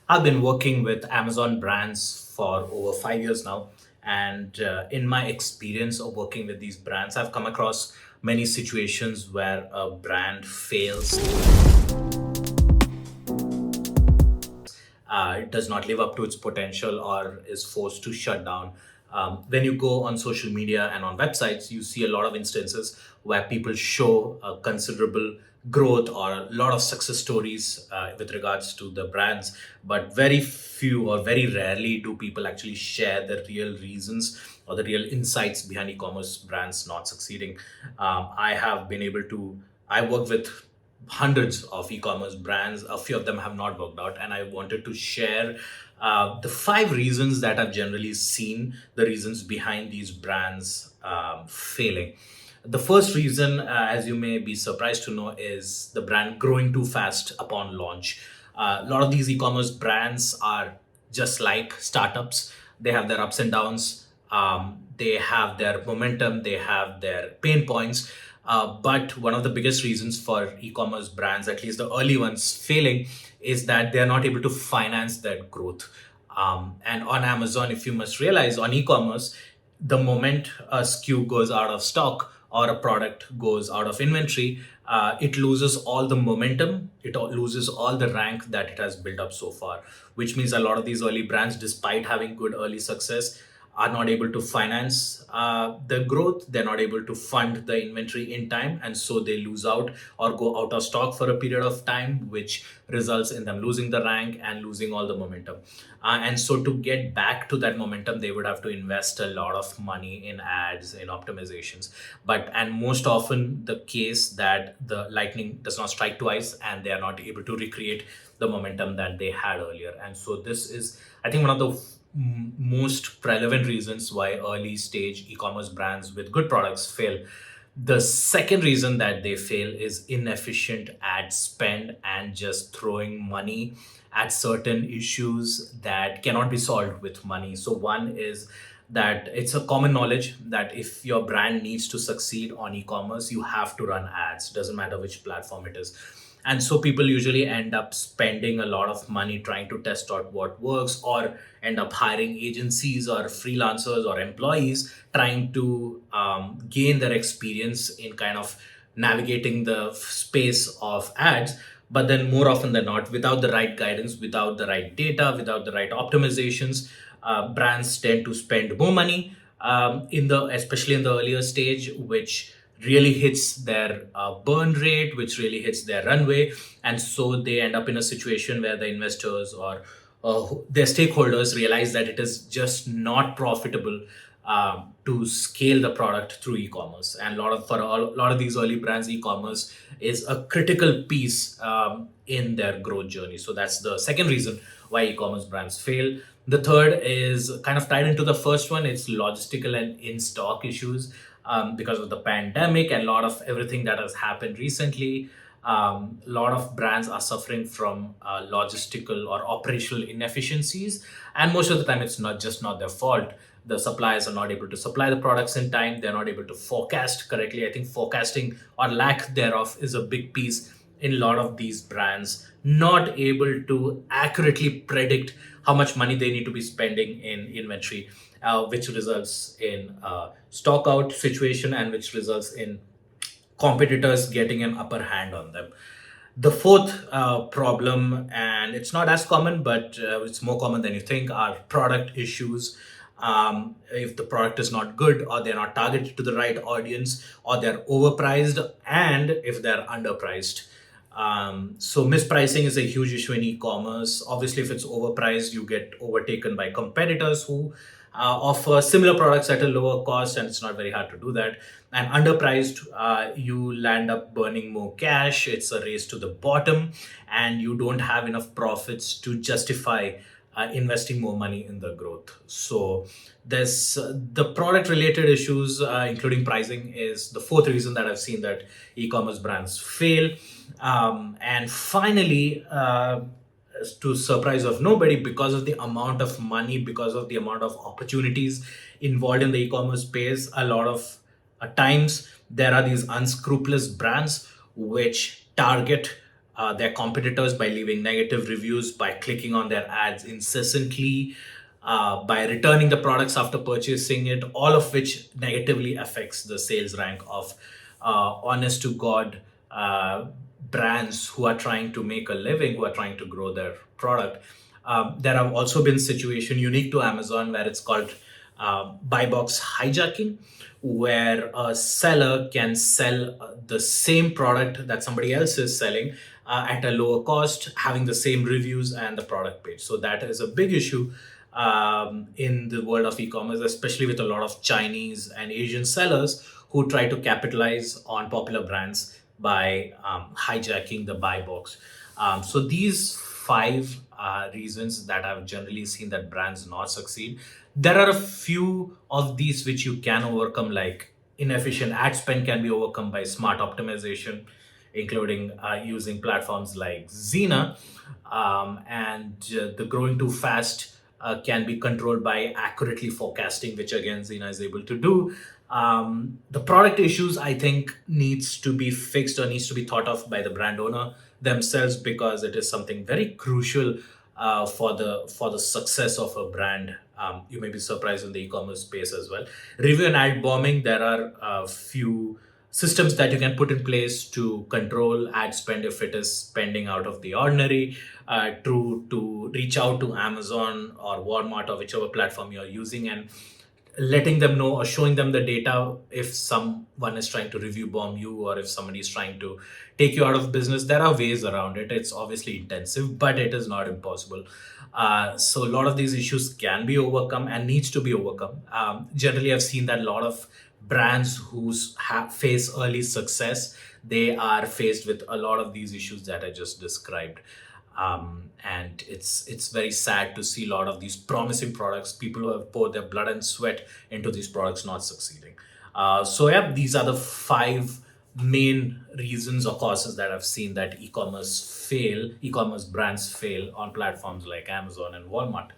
I've been working with Amazon brands for over 5 years now. And in my experience of working with these brands, I've come across many situations where a brand fails, it does not live up to its potential or is forced to shut down. When you go on social media and on websites, you see a lot of instances where people show a considerable growth or a lot of success stories with regards to the brands, but very few or very rarely do people actually share the real reasons or the real insights behind e-commerce brands not succeeding. I have been able to I work with hundreds of e-commerce brands. A few of them have not worked out, and I wanted to share the 5 reasons that I've generally seen the reasons behind these brands failing. The first reason, as you may be surprised to know, is the brand growing too fast upon launch. A lot of these e-commerce brands are just like startups. They have their ups and downs. They have their momentum. They have their pain points. But one of the biggest reasons for e-commerce brands, at least the early ones, failing is that they're not able to finance their growth. And on Amazon, if you must realize, on e-commerce, the moment a SKU goes out of stock or a product goes out of inventory, it loses all the momentum. Loses all the rank that it has built up so far, which means a lot of these early brands, despite having good early success, are not able to finance the growth. They're not able to fund the inventory in time, and so they lose out or go out of stock for a period of time, which results in them losing the rank and losing all the momentum. And so to get back to that momentum, they would have to invest a lot of money in ads, in optimizations. But and most often the case that the lightning does not strike twice, and they are not able to recreate the momentum that they had earlier. And so this is, I think, one of the most relevant reasons why early stage e-commerce brands with good products fail. The second reason that they fail is inefficient ad spend and just throwing money at certain issues that cannot be solved with money. So one is that it's a common knowledge that if your brand needs to succeed on e-commerce, you have to run ads, doesn't matter which platform it is. And so people usually end up spending a lot of money trying to test out what works, or end up hiring agencies or freelancers or employees trying to gain their experience in kind of navigating the space of ads. But then more often than not, without the right guidance, without the right data, without the right optimizations, brands tend to spend more money in the especially in the earlier stage, which really hits their burn rate, which really hits their runway. And so they end up in a situation where the investors or their stakeholders realize that it is just not profitable to scale the product through e-commerce. And a lot of these early brands, e-commerce is a critical piece in their growth journey. So that's the second reason why e-commerce brands fail. The third is kind of tied into the first one. It's logistical and in-stock issues because of the pandemic and a lot of everything that has happened recently. A lot of brands are suffering from logistical or operational inefficiencies, and most of the time it's not their fault. The suppliers are not able to supply the products in time. They're not able to forecast correctly. I think forecasting or lack thereof is a big piece in a lot of these brands, not able to accurately predict how much money they need to be spending in inventory, which results in stock out situation, and which results in competitors getting an upper hand on them. The fourth problem, and it's not as common, but it's more common than you think, are product issues. If the product is not good, or they're not targeted to the right audience, or they're overpriced, and if they're underpriced. So mispricing is a huge issue in e-commerce. Obviously, if it's overpriced, you get overtaken by competitors who offer similar products at a lower cost, and it's not very hard to do that. And underpriced, you land up burning more cash. It's a race to the bottom, and you don't have enough profits to justify investing more money in the growth. So there's the product related issues, including pricing, is the fourth reason that I've seen that e-commerce brands fail. And finally, to surprise of nobody, because of the amount of money, because of the amount of opportunities involved in the e-commerce space, a lot of times there are these unscrupulous brands which target their competitors by leaving negative reviews, by clicking on their ads incessantly, by returning the products after purchasing it, all of which negatively affects the sales rank of honest to God brands who are trying to make a living, who are trying to grow their product. There have also been situations unique to Amazon where it's called buy box hijacking, where a seller can sell the same product that somebody else is selling at a lower cost, having the same reviews and the product page. So that is a big issue in the world of e-commerce, especially with a lot of Chinese and Asian sellers who try to capitalize on popular brands by hijacking the buy box. So these five reasons that I've generally seen that brands not succeed. There are a few of these which you can overcome, like inefficient ad spend can be overcome by smart optimization, including using platforms like Xena, and the growing too fast can be controlled by accurately forecasting, which again Xena is able to do. The product issues, I think, needs to be fixed or needs to be thought of by the brand owner themselves, because it is something very crucial for the success of a brand. You may be surprised in the e-commerce space as well. Review and ad bombing. There are a few systems that you can put in place to control ad spend if it is spending out of the ordinary, to reach out to Amazon or Walmart or whichever platform you're using, and letting them know or showing them the data if someone is trying to review bomb you or if somebody is trying to take you out of business. There are ways around it. It's obviously intensive, but it is not impossible. So a lot of these issues can be overcome and needs to be overcome. Generally, I've seen that a lot of brands who face early success, they are faced with a lot of these issues that I just described. And it's very sad to see a lot of these promising products, people who have poured their blood and sweat into these products, not succeeding. So yeah, these are the five main reasons or causes that I've seen that e-commerce brands fail on platforms like Amazon and Walmart.